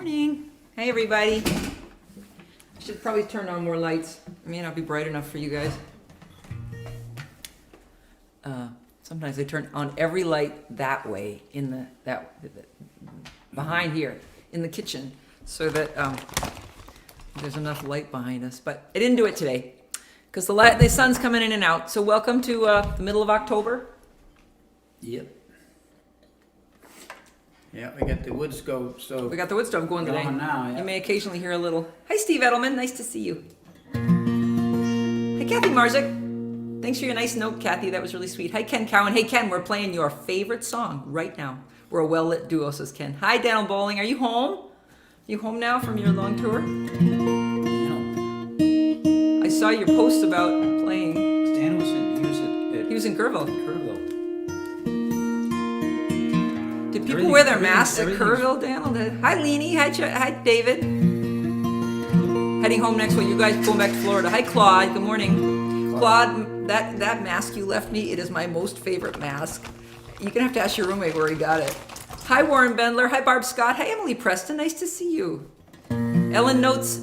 Morning. Hey, everybody. I should probably turn on more lights. It may not be bright enough for you guys. Sometimes they turn on every light that way in the behind here in the kitchen, so that there's enough light behind us. But I didn't do it today because the sun's coming in and out. So welcome to the middle of October. Yep. Yeah, we got the wood stove. We got the wood stove going today. Now, yeah. You may occasionally hear a little. Hi, Steve Edelman. Nice to see you. Hi, Kathy Marzik. Thanks for your nice note, Kathy. That was really sweet. Hi, Ken Cowan. Hey, Ken, we're playing your favorite song right now. We're a well-lit duo, says Ken. Hi, Daniel Bowling. Are you home? You home now from your long tour? I saw your post about playing. Stan He was in Kerrville. Did people Everything- wear their masks at everything's- Kerrville, Daniel? Hi, Leanie. Hi, David. Heading home next week. You guys going back to Florida. Hi, Claude. Good morning. Claude, that mask you left me, it is my most favorite mask. You're gonna have to ask your roommate where he got it. Hi, Warren Bendler. Hi, Barb Scott. Hi, Emily Preston. Nice to see you. Ellen Notes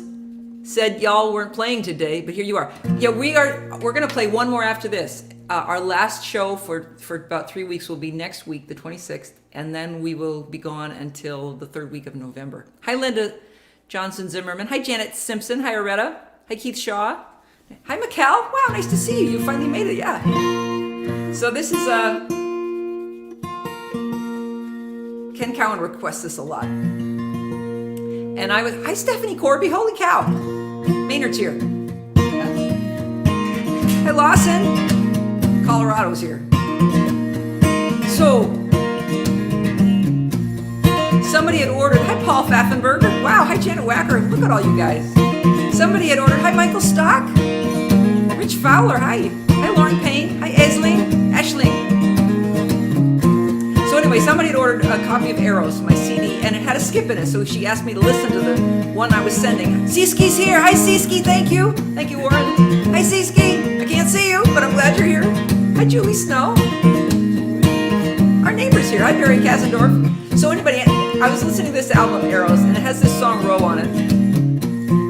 said y'all weren't playing today, but here you are. Yeah, we're gonna play one more after this. Our last show for about 3 weeks will be next week, the 26th, and then we will be gone until the third week of November. Hi, Linda Johnson Zimmerman. Hi, Janet Simpson. Hi, Aretta. Hi, Keith Shaw. Hi, Mikkel. Wow, nice to see you. You finally made it, yeah. So this is Ken Cowan requests this a lot. And hi, Stephanie Corby. Holy cow. Maynard's here. Hi, Lawson. Colorado's here. So, somebody had ordered, hi, Paul Pfaffenberger. Wow, hi, Janet Wacker. Look at all you guys. Somebody had ordered, hi, Michael Stock. Rich Fowler, hi. Hi, Lauren Payne. Hi, Ashling. So anyway, somebody had ordered a copy of Eros, my CD, and it had a skip in it, so she asked me to listen to the one I was sending. Siski's here. Hi, Siski. Thank you. Thank you, Warren. Hi, Siski. I can't see you, but I'm glad you're here. Hi, Julie Snow. Our neighbor's here. Hi, Barry Kasendorf. So anybody, I was listening to this album, Eros, and it has this song, Row, on it.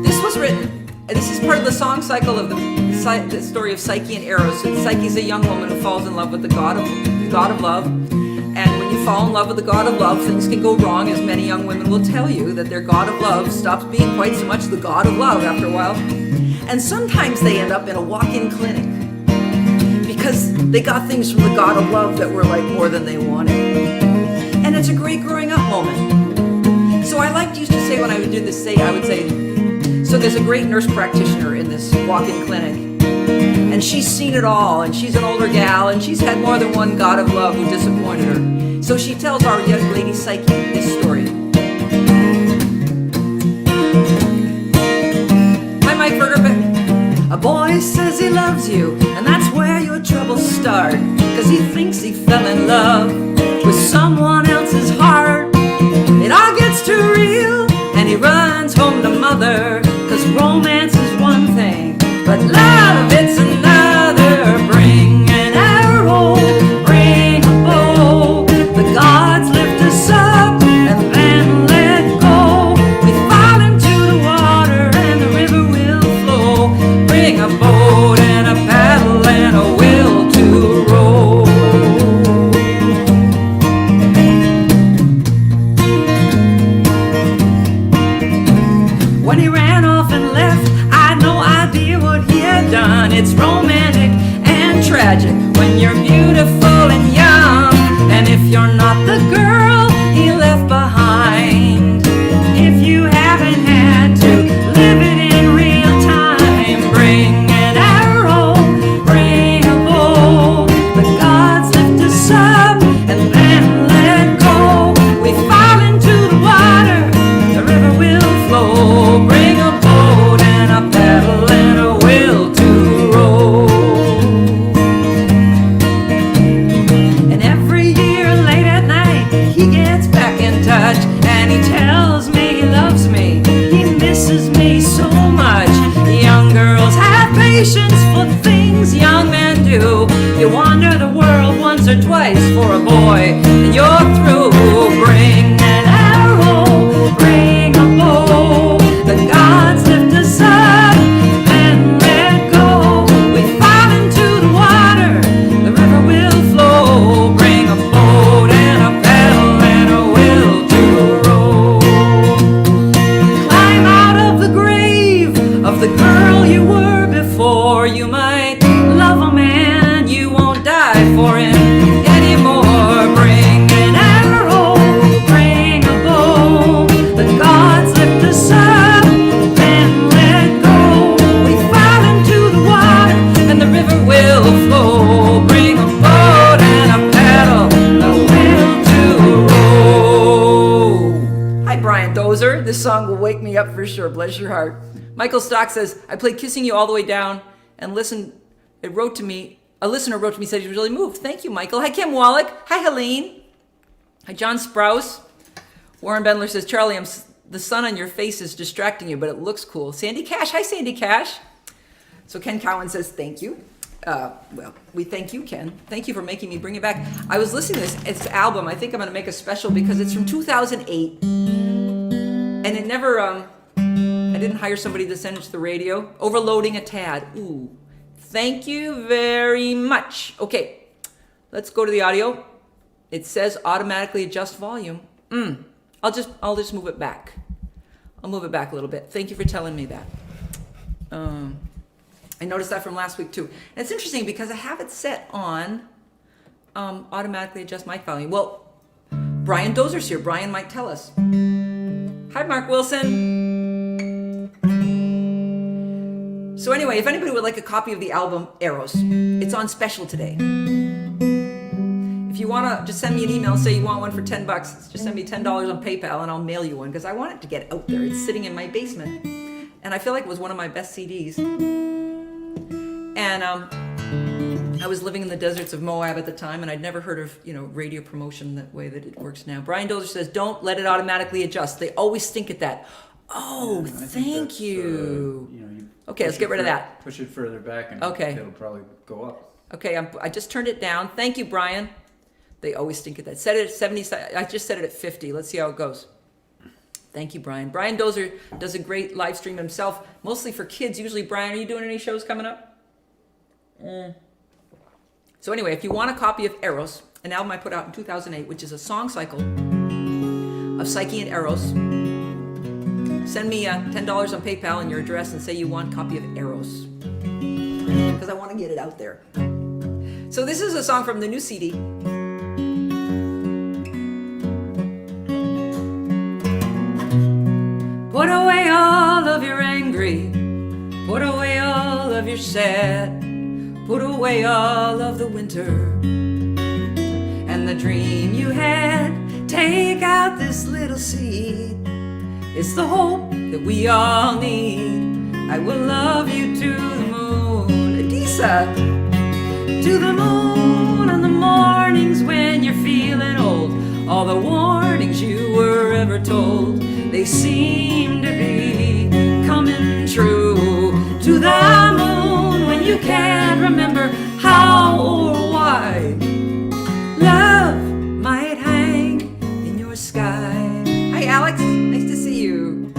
This was written, this is part of the song cycle of the story of Psyche and Eros. So Psyche's a young woman who falls in love with the god of love. And when you fall in love with the god of love, things can go wrong, as many young women will tell you, that their god of love stops being quite so much the god of love after a while. And sometimes they end up in a walk-in clinic because they got things from the god of love that were like more than they wanted. And it's a great growing up moment. So I used to say when I would do this, I would say, so there's a great nurse practitioner in this walk-in clinic, and she's seen it all, and she's an older gal, and she's had more than one god of love who disappointed her. So she tells our young lady Psyche this story. Hi, Mike Bergerbeck. A boy says he loves you, and that's where your troubles start, 'cause he thinks he fell in love with someone else's heart. It all gets too real, and he runs home to mother, 'cause romance is one thing, but love, it's another. Bring an arrow, bring a bow. The gods lift us up and then let go. We fall into the water and the river will flow. Bring a boat and a paddle and a will to row. When he ran off and left, I had no idea what he had done. It's romantic and tragic when you're beautiful and young, and if you're not the girl he left behind. If you haven't had to live it in real time, bring an arrow, bring a bow. The gods lift us up and then let go. We fall into the water, the river will flow. Bring a boat and a paddle and a will to row. And every year late at night he Dozer. This song will wake me up for sure. Bless your heart. Michael Stock says, I played Kissing You All the Way Down and listened. It wrote to me. A listener wrote to me, said he was really moved. Thank you, Michael. Hi, Kim Wallach. Hi, Helene. Hi, John Sprouse. Warren Bendler says, Charlie, the sun on your face is distracting you, but it looks cool. Sandy Cash. Hi, Sandy Cash. So Ken Cowan says, thank you. Well, we thank you, Ken. Thank you for making me bring it back. I was listening to this album. I think I'm going to make a special because it's from 2008. And it never, I didn't hire somebody to send it to the radio. Overloading a tad. Ooh. Thank you very much. Okay, let's go to the audio. It says automatically adjust volume. I'll just move it back. I'll move it back a little bit. Thank you for telling me that. I noticed that from last week too. And it's interesting because I have it set on automatically adjust mic volume. Well, Brian Dozer's here. Brian might tell us. Hi, Mark Wilson. So anyway, if anybody would like a copy of the album Eros, it's on special today. If you want to just send me an email and say you want one for $10, just send me $10 on PayPal and I'll mail you one because I want it to get out there. It's sitting in my basement. And I feel like it was one of my best CDs. And I was living in the deserts of Moab at the time, and I'd never heard of radio promotion that way that it works now. Brian Dozer says, don't let it automatically adjust. They always stink at that. Oh, thank you. Okay, let's get rid of that. Push it further back and it'll probably go up. Okay, I just turned it down. Thank you, Brian. They always stink at that. Set it at 70. I just set it at 50. Let's see how it goes. Thank you, Brian. Brian Dozer does a great live stream himself, mostly for kids. Usually, Brian, are you doing any shows coming up? So anyway, if you want a copy of Eros, an album I put out in 2008, which is a song cycle of Psyche and Eros, send me $10 on PayPal and your address and say you want a copy of Eros. Because I want to get it out there. So this is a song from the new CD. Put away all of your angry, put away all of your sad, put away all of the winter and the dream you had. Take out this little seed, it's the hope that we all need. I will love you to the moon. Adisa. To the moon on the mornings when you're feeling old. All the warnings you were ever told, they seem to be coming true. To the moon when you can't remember how or why. Love might hang in your sky. Hi, Alex. Nice to see you.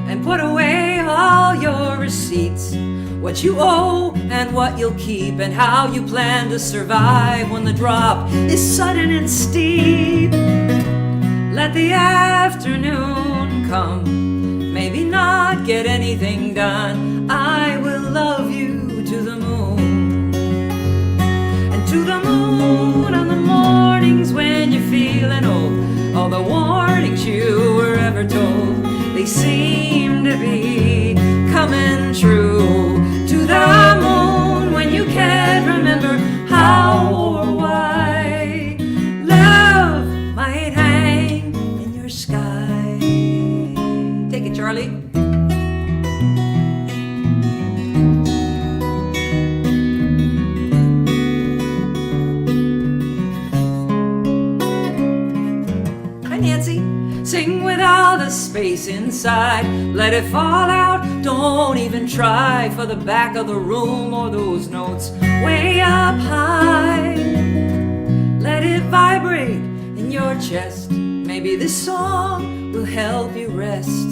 And put away all your receipts, what you owe and what you'll keep, and how you plan to survive when the drop is sudden and steep. Let the afternoon come, maybe not get anything done. I will love you to the moon. And to the moon on the mornings when you're feeling old. All the warnings you were ever told, they seem to be coming true. To the moon when you can't remember how or why. Love might hang in your sky. Take it, Charlie. Hi, Nancy. Sing with all the space inside. Let it fall out. Don't even try for the back of the room or those notes way up high. Let it vibrate in your chest. Maybe this song will help you rest.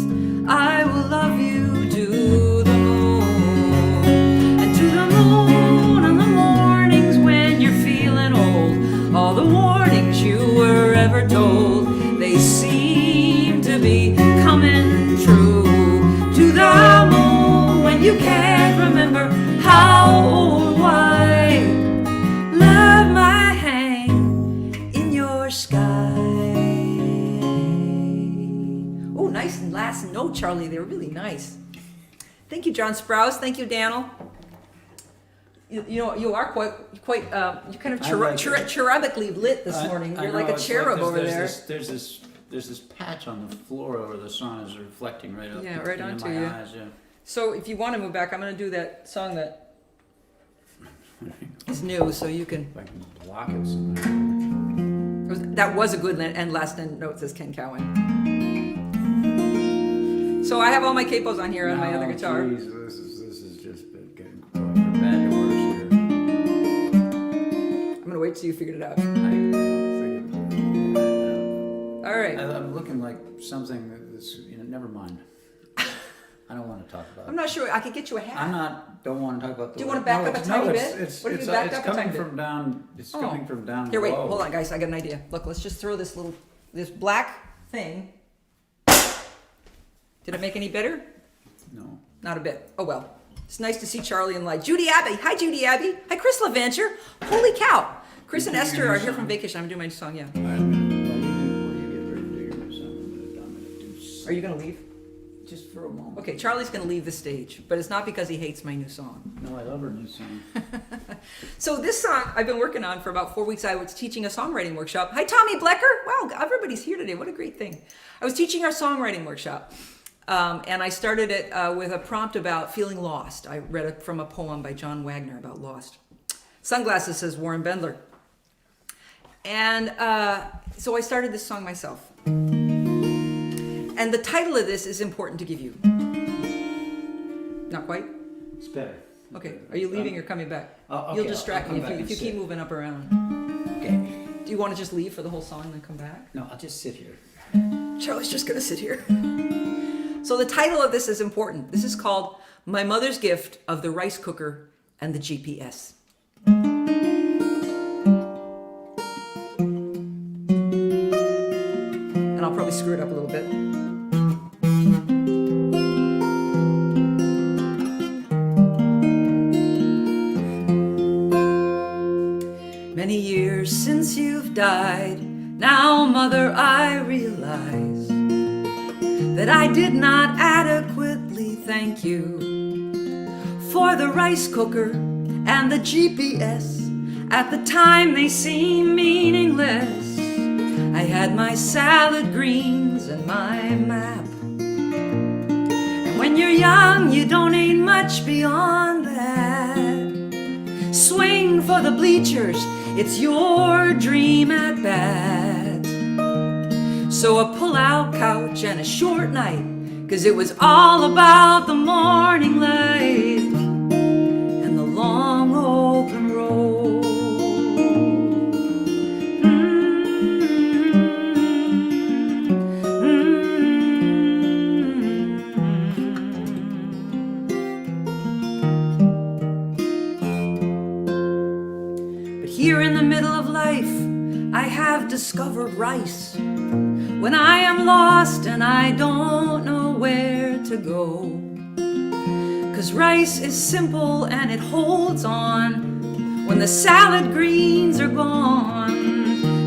I will love you to the moon. And to the moon on the mornings when you're feeling old. All the warnings you were ever told, they seem to be coming true. To the moon when you can't remember how or why. Love might hang in your sky. Oh, nice and last note, Charlie. They were really nice. Thank you, John Sprouse. Thank you, Daniel. you are quite you kind of cherubically lit this morning. You're like a cherub over there. There's this patch on the floor where the sun is reflecting right up. Yeah, right onto my you. eyes, yeah. So if you want to move back, I'm going to do that song that is new, so you can. If I can block it somewhere. That was a good end last note, says Ken Cowan. So I have all my capos on here on my other guitar. Geez, this is just been getting going from bad to worse here. I'm gonna wait till you figured it out. All right. I'm looking like something that's, never mind. I don't want to talk about it. I'm not sure. I could get you a hat. Don't want to talk about the. Do you want to back up a tiny bit? It's What if you backed up a tiny bit? It's coming from down. Here, wait. below. Hold on, guys. I got an idea. Look, let's just throw this black thing. Did it make any better? No. Not a bit. Oh, well. It's nice to see Charlie and light. Judy Abbey. Hi, Judy Abbey. Hi, Chris LaVenture. Holy cow. Chris and Esther are here from vacation. I'm doing my song, yeah. Are you going to leave? Just for a moment. Okay, Charlie's going to leave the stage, but it's not because he hates my new song. No, I love her new song. So this song I've been working on for about 4 weeks. I was teaching a songwriting workshop. Hi, Tommy Blecker. Wow, everybody's here today. What a great thing. I was teaching our songwriting workshop. And I started it with a prompt about feeling lost. I read it from a poem by John Wagner about lost. Sunglasses, says Warren Bendler. And so I started this song myself. And the title of this is important to give you. Not quite? It's better. Okay. Are you leaving or coming back? Okay, You'll distract me if you keep moving up around. Okay. Do you want to just leave for the whole song and then come back? No, I'll just sit here. Charlie's just going to sit here. So the title of this is important. This is called My Mother's Gift of the Rice Cooker and the GPS. And I'll probably screw it up a little bit. Many years since you've died, now, Mother, I realize that I did not adequately thank you for the rice cooker and the GPS. At the time they seemed meaningless. I had my salad greens and my map. And when you're young, you don't need much beyond that. Swing for the bleachers, it's your dream at bat. So a pull-out couch and a short night, 'cause it was all about the morning light and the long open road. But here in the middle of life, I have discovered rice. When I am lost and I don't know where to go. 'Cause rice is simple and it holds on when the salad greens are gone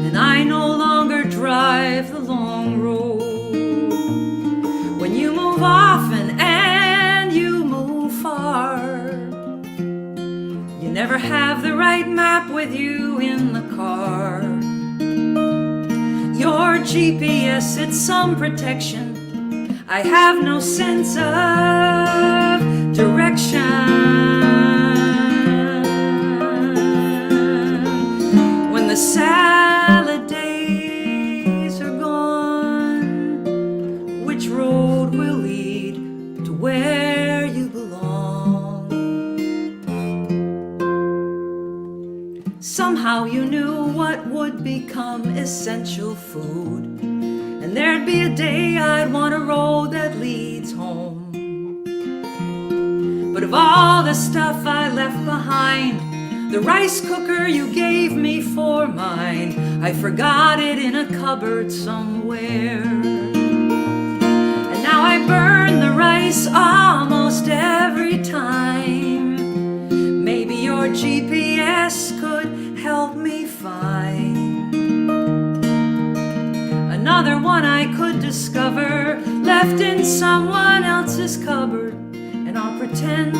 and I no longer drive the long road. When you move often and you move far, you never have the right map with you in the car. Your GPS, it's some protection. I have no sense of direction. When the salad days are gone, which road will lead to where you belong? Somehow you knew what would become essential food, and there'd be a day I'd want a road that leads home. But of all the stuff I left behind, the rice cooker you gave me for mine, I forgot it in a cupboard somewhere. And now I burn the rice almost every time. Maybe your GPS could help me find another one I could discover, left in someone else's cupboard, and I'll pretend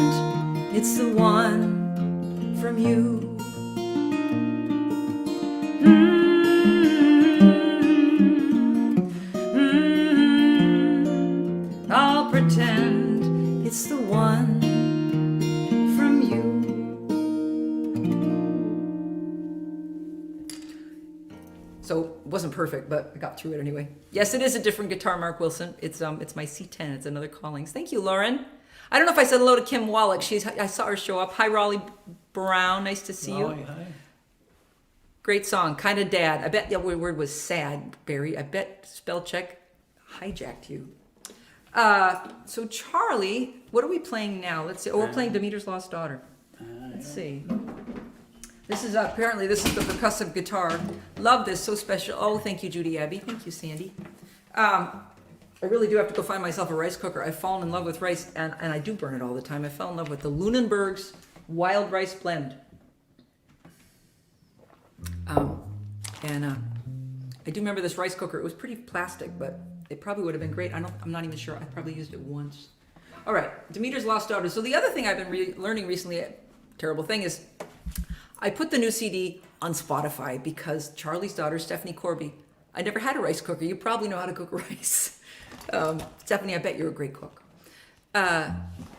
it's the one from you. I'll pretend it's the one from you. So it wasn't perfect, but I got through it anyway. Yes, it is a different guitar, Mark Wilson. It's my C10. It's another Callings. Thank you, Lauren. I don't know if I said hello to Kim Wallach. I saw her show up. Hi, Raleigh Brown. Nice to see you. Hi. Great song. Kind of dad. I bet the word was sad, Barry. I bet spell check hijacked you. So Charlie, what are we playing now? Let's see. Oh, we're playing Demeter's Lost Daughter. Let's see. This is apparently this is the percussive guitar. Love this, so special. Oh, thank you, Judy Abbey. Thank you, Sandy. I really do have to go find myself a rice cooker. I've fallen in love with rice, and I do burn it all the time. I fell in love with the Lunenburg's Wild Rice Blend. I do remember this rice cooker. It was pretty plastic, but it probably would have been great. I'm not even sure. I probably used it once. All right, Demeter's Lost Daughter. So the other thing I've been learning recently, terrible thing, is I put the new CD on Spotify because Charlie's daughter, Stephanie Corby, I never had a rice cooker. You probably know how to cook rice. Stephanie, I bet you're a great cook.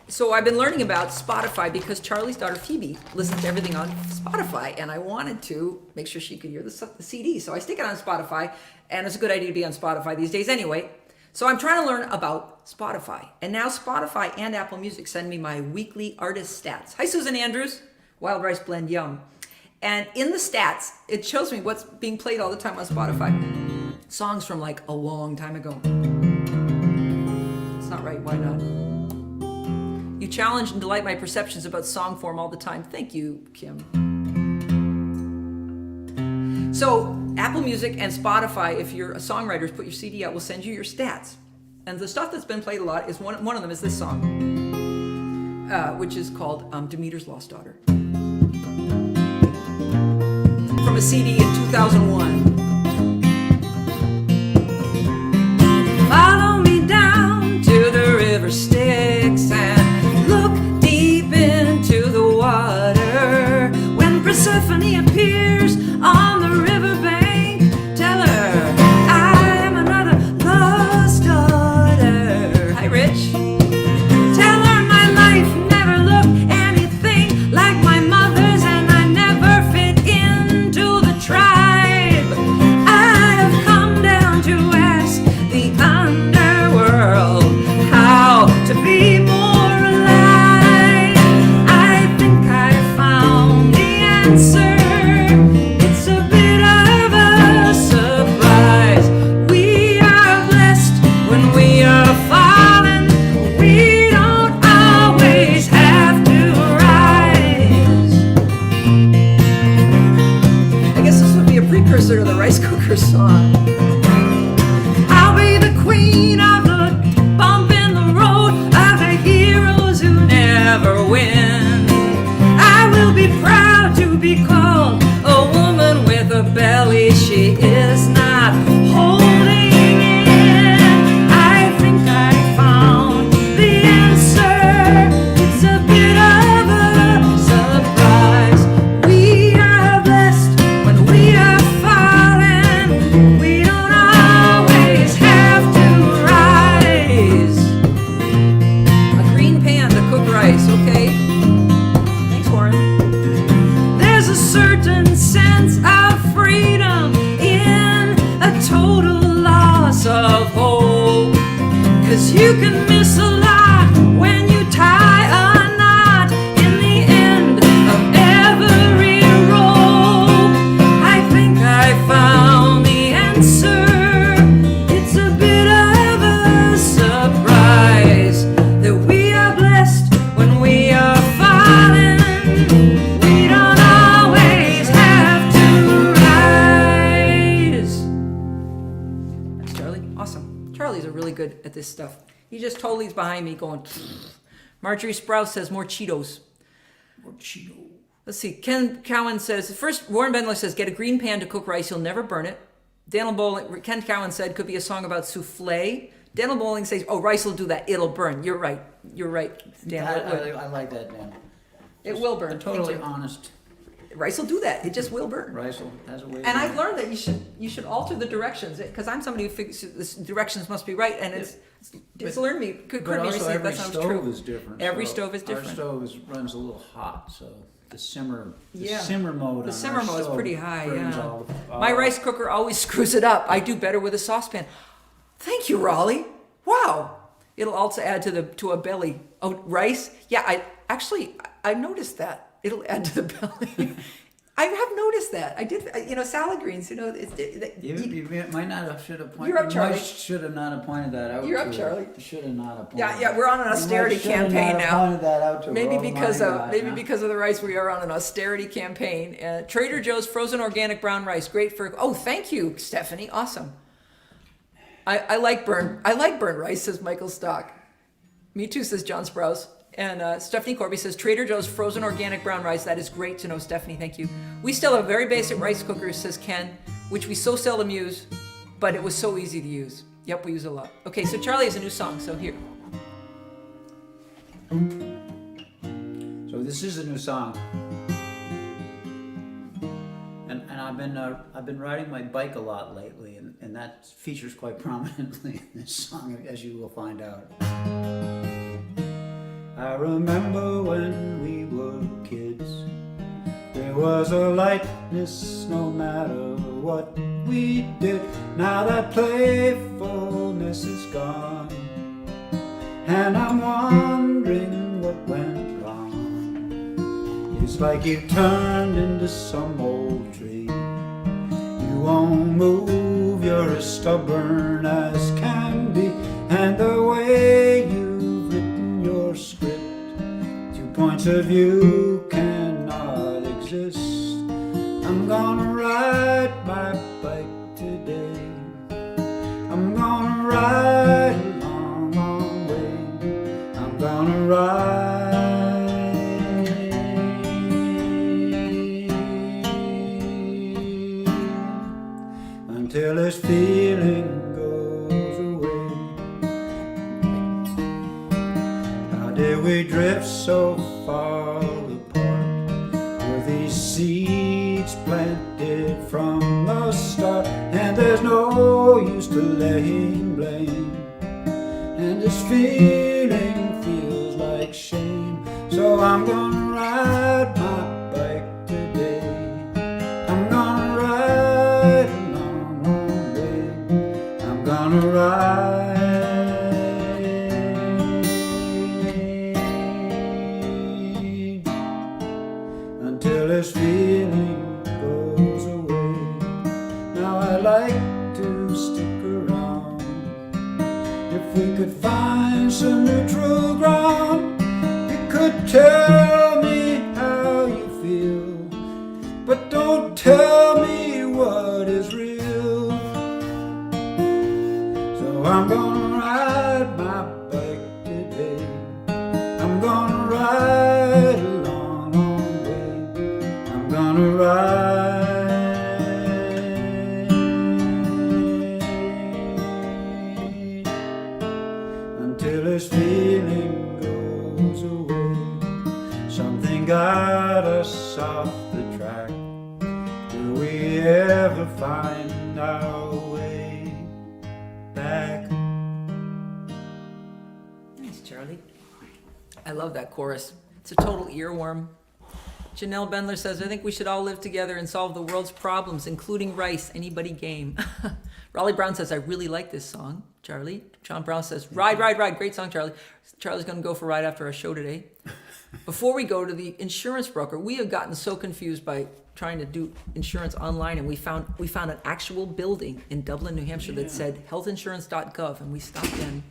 So I've been learning about Spotify because Charlie's daughter, Phoebe, listens to everything on Spotify, and I wanted to make sure she could hear the CD. So I stick it on Spotify, and it's a good idea to be on Spotify these days anyway. So I'm trying to learn about Spotify. And now Spotify and Apple Music send me my weekly artist stats. Hi, Susan Andrews. Wild Rice Blend, yum. And in the stats, it shows me what's being played all the time on Spotify. Songs from like a long time ago. It's not right, why not? You challenge and delight my perceptions about song form all the time. Thank you, Kim. So Apple Music and Spotify, if you're a songwriter, put your CD out, will send you your stats. And the stuff that's been played a lot is one of them is this song, which is called Demeter's Lost Daughter. From a CD in 2001. Follow me down to the river Styx and look deep into the water. When Persephone appears on the riverbank, tell her I am another lost daughter. Hi, Rich. Tell her my life never looked anything like my mother's, and I never fit into the tribe. I have come down to ask the underworld how to be more alive. I think I found the answer. It's a bit of a surprise. We are blessed when we are fallen. We don't always have to rise. I guess this would be a precursor to the rice cooker song. I'll be the queen of the bump in the road, of the heroes who never win. I will be proud to be called a woman with a belly she is not holding in. I think I found the answer. It's a bit of a surprise. We are blessed when we are fallen. We don't always have to rise. A green pan to cook rice, okay? Thanks, Warren. There's a certain sense of freedom in a total loss of hope. 'Cause you can miss a lot when you tie a knot in the end of every rope. I think I found the answer. It's a bit of a surprise that we are blessed when we are fallen. We don't always have to rise. Thanks, Charlie. Awesome. Charlie's really good at this stuff. He just totally is behind me going. Marjorie Sprouse says more Cheetos. Or Cheeto. Let's see. Ken Cowan says, first, Warren Bendler says, get a green pan to cook rice. You'll never burn it. Ken Cowan said, could be a song about souffle. Daniel Bowling says, oh, rice will do that. It'll burn. You're right. You're right, Daniel. It would. I like that, man. It will burn. A totally Thank you. honest rice will do that. It just will burn. Rice has a way. And I've learned that you should alter the directions, because I'm somebody who figures the directions must be right, and it's learned me. Could But me also, receive every that sounds stove true. is different. Every so stove is different. Our stove runs a little hot, so the simmer Yeah. mode. The simmer mode is pretty high. burns Yeah. all My rice cooker always screws it up. I do better with a saucepan. Thank you, Raleigh. Wow. It'll also add to a belly. Oh, rice? Yeah, I noticed that. It'll add to the belly. I have noticed that. I did, salad greens, You might not have should have pointed. You're up, Charlie. Should have not have pointed that out. You're up, to Charlie. Her. Should have not have pointed. Yeah, we're on an austerity campaign now. Pointed that out to her. Maybe Oh, because my of God, because of the rice, we are on an austerity campaign. Trader Joe's frozen organic brown rice, great for. Oh, thank you, Stephanie. Awesome. I like burn rice, says Michael Stock. Me too, says John Sprouse. And Stephanie Corby says Trader Joe's frozen organic brown rice. That is great to know, Stephanie. Thank you. We still have very basic rice cookers, says Ken, which we so seldom use, but it was so easy to use. Yep, we use a lot. Okay, so Charlie has a new song. So here. So this is a new song, and I've been riding my bike a lot lately, and that features quite prominently in this song, as you will find out. I remember when we were kids, there was a lightness no matter what we did. Now that playfulness is gone, and I'm wondering what went wrong. It's like you turned into some old tree. You won't move, you're as stubborn as can be, and the way you've written your script, 2 points of view cannot exist. I'm gonna ride my bike today. I'm gonna ride a long, long way. I'm gonna ride until this feeling goes away. How did we drift so far apart? Were these seeds planted from the start? And there's no use to laying blame, and this feeling feels like shame. So I'm gonna ride my bike today. I'm gonna ride a long, long way. I'm gonna ride until this feeling goes away. Now I like to stick around if we could find some neutral ground. You could tell me how you feel, but don't tell me what is real. So I'm gonna ride my bike today. I'm gonna ride a long, long way. I'm gonna ride until this feeling goes away. Something got us off the track. Will we ever find our way back? Thanks, Charlie. I love that chorus. It's a total earworm. Janelle Bendler says, I think we should all live together and solve the world's problems, including rice. Anybody game? Raleigh Brown says, I really like this song, Charlie. John Brown says, ride, ride, ride. Great song, Charlie. Charlie's going to go for a ride after our show today. Before we go to the insurance broker, we have gotten so confused by trying to do insurance online, and we found an actual building in Dublin, New Hampshire that said healthinsurance.gov, and we stopped in.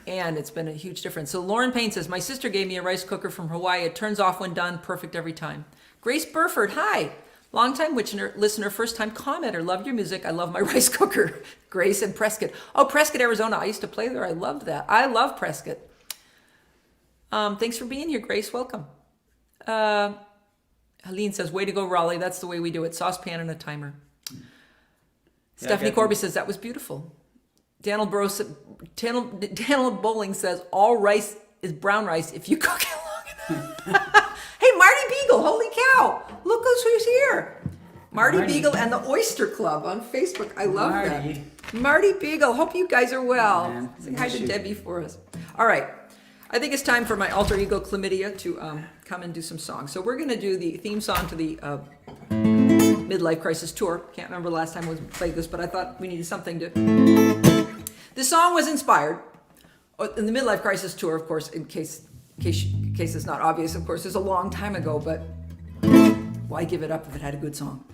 And it's been a huge difference. So Lauren Payne says, my sister gave me a rice cooker from Hawaii. It turns off when done, perfect every time. Grace Burford, hi. Longtime listener, first time commenter. Love your music. I love my rice cooker. Grace and Prescott. Oh, Prescott, Arizona. I used to play there. I loved that. I love Prescott. Thanks for being here, Grace. Welcome. Helene says, way to go, Raleigh. That's the way we do it. Saucepan and a timer. Stephanie Corby says, that was beautiful. Daniel Bowling says, all rice is brown rice if you cook it long enough. Hey, Marty Beagle, holy wow, look who's here. Marty Marty. Beagle and the Oyster Club on Facebook. I love Marty. that. Marty Beagle. Hope you guys are well. Man, Say hi to miss you. Debbie for us. All right. I think it's time for my alter ego chlamydia to come and do some songs. So we're going to do the theme song to the Midlife Crisis Tour. Can't remember the last time we played this, but I thought we needed something to... This song was inspired in the Midlife Crisis Tour, of course, in case it's not obvious, of course, it's a long time ago, but why give it up if it had a good song?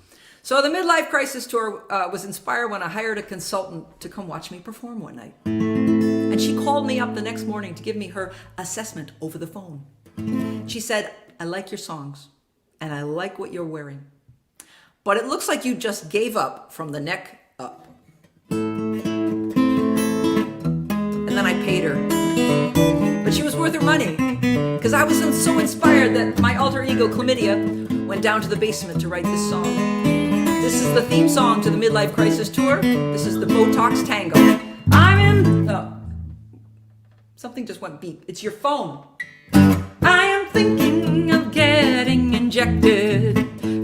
So the Midlife Crisis Tour was inspired when I hired a consultant to come watch me perform one night. And she called me up the next morning to give me her assessment over the phone. She said, I like your songs, and I like what you're wearing, but it looks like you just gave up from the neck up. And then I paid her. But she was worth her money, because I was so inspired that my alter ego, Chlamydia, went down to the basement to write this song. This is the theme song to the Midlife Crisis Tour. This is the Botox Tango. I'm in... something just went beep. It's your phone. I am thinking of getting injected.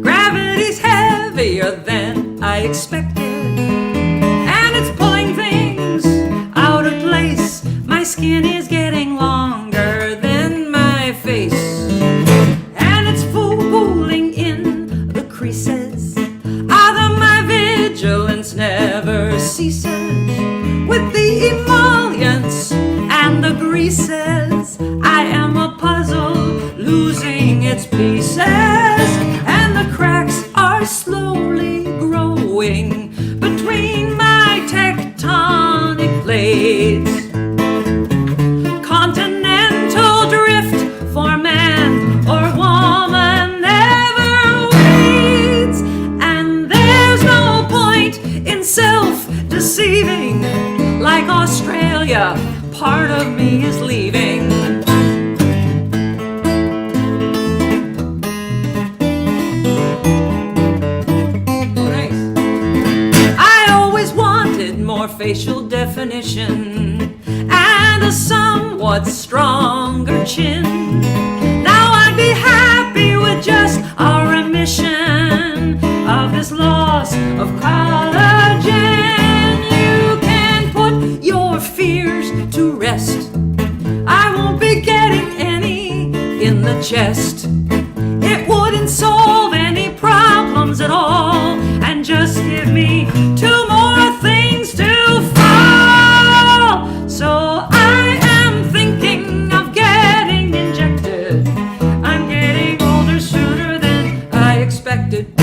Gravity's heavier than I expected. And it's pulling things out of place. My skin is getting longer than my face. And it's fooling in the creases. Although my vigilance never ceases. With the emollients and the greases, I am a puzzle losing its pieces. And the cracks are slowly growing between my tectonic plates. Continental drift for man or woman never waits. And there's no point in self-deceiving. Like Australia, part of me is leaving. Nice. I always wanted more facial definition and a somewhat stronger chin. Now I'd be happy with just a remission of this loss of collagen. Your fears to rest. I won't be getting any in the chest. It wouldn't solve any problems at all, and just give me 2 more things to fall. So I am thinking of getting injected. I'm getting older sooner than I expected.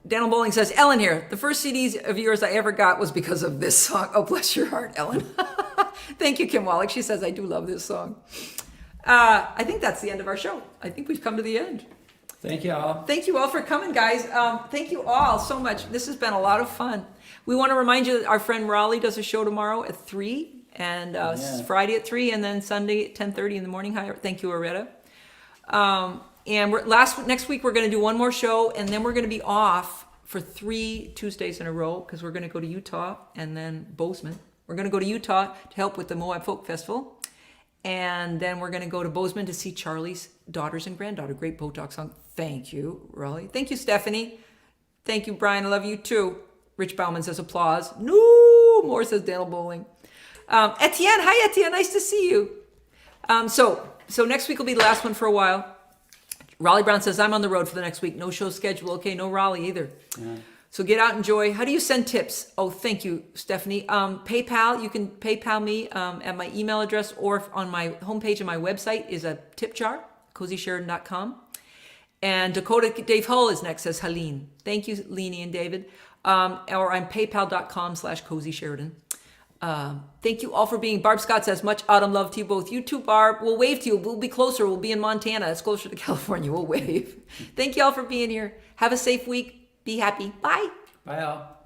Daniel Bowling says, Ellen here. The first CDs of yours I ever got was because of this song. Oh, bless your heart, Ellen. Thank you, Kim Wallach. She says, I do love this song. I think that's the end of our show. I think we've come to the end. Thank you all. Thank you all for coming, guys. Thank you all so much. This has been a lot of fun. We want to remind you that our friend Raleigh does a show tomorrow at 3, and Friday at 3, and then Sunday at 10:30 in the morning. Hi, thank you, Aretta. And next week we're going to do one more show, and then we're going to be off for 3 Tuesdays in a row because we're going to go to Utah and then Bozeman. We're going to go to Utah to help with the Moab Folk Festival, and then we're going to go to Bozeman to see Charlie's daughters and granddaughter. Great Botox song. Thank you, Raleigh. Thank you, Stephanie. Thank you, Brian. I love you too. Rich Bauman says applause. No more, says Daniel Bowling. Etienne, hi Etienne, nice to see you. So next week will be the last one for a while. Raleigh Brown says, I'm on the road for the next week. No show schedule. Okay, no Raleigh either. Yeah. So get out and enjoy. How do you send tips? Oh, thank you, Stephanie. PayPal, you can PayPal me at my email address, or on my homepage of my website is a tip jar, cozysheridan.com. And Dakota Dave Hull is next, says Helene. Thank you, Leanie and David. Or I'm paypal.com/cozysheridan. Thank you all for being. Barb Scott says, much autumn love to you both. You too, Barb. We'll wave to you. We'll be closer. We'll be in Montana. It's closer to California. We'll wave. Thank you all for being here. Have a safe week. Be happy. Bye. Bye all.